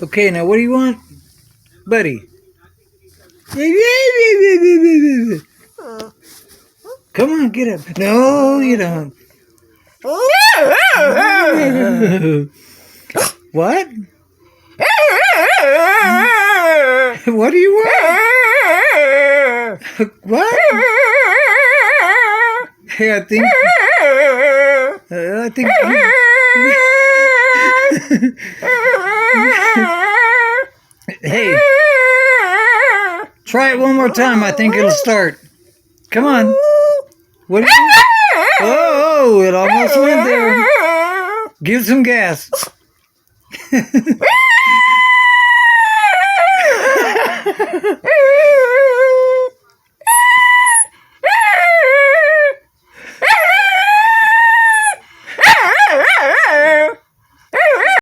Okay, now what do you want, buddy? Come on, get up. No, you don't. What? What do you want? What? Hey, I think. Hey, try it one more time. I think it'll start. Come on. What? Oh, it almost went there. Give some gas.